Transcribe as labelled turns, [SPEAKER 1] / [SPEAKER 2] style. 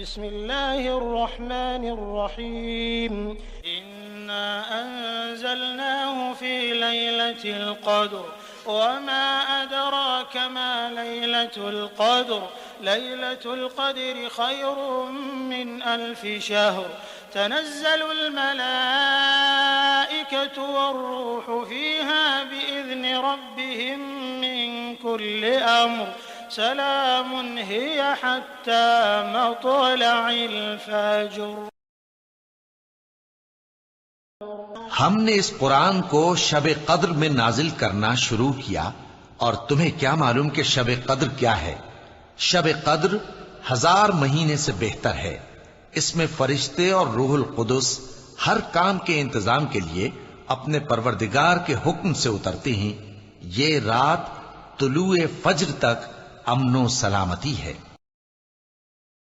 [SPEAKER 1] बिस्मिल्लाहिर्रहमानिर्रहीम इन्ना अंज़लनाहु फ़ी लैलतिल क़द्र वमा अदराका मा लैलतुल क़द्र खैरुम मिन अल्फ़ि शहर तनज़्ज़लुल मलाइकतु वर्रूहु फ़ीहा बिइज़्नि रब्बिहिम मिन कुल्लि अम्र सलामुन हिय हत्ता मत्लइल फज्र।
[SPEAKER 2] हमने इस कुरान को शब कद्र में नाजिल करना शुरू किया और तुम्हें क्या मालूम कि शब कद्र क्या है। शब कद्र 1000 महीने से बेहतर है। इसमें फरिश्ते और रूहुल कुदुस हर काम के इंतजाम के लिए अपने परवरदिगार के हुक्म से उतरती हैं। ये रात तुलुए फज्र तक अमनो सलामती है।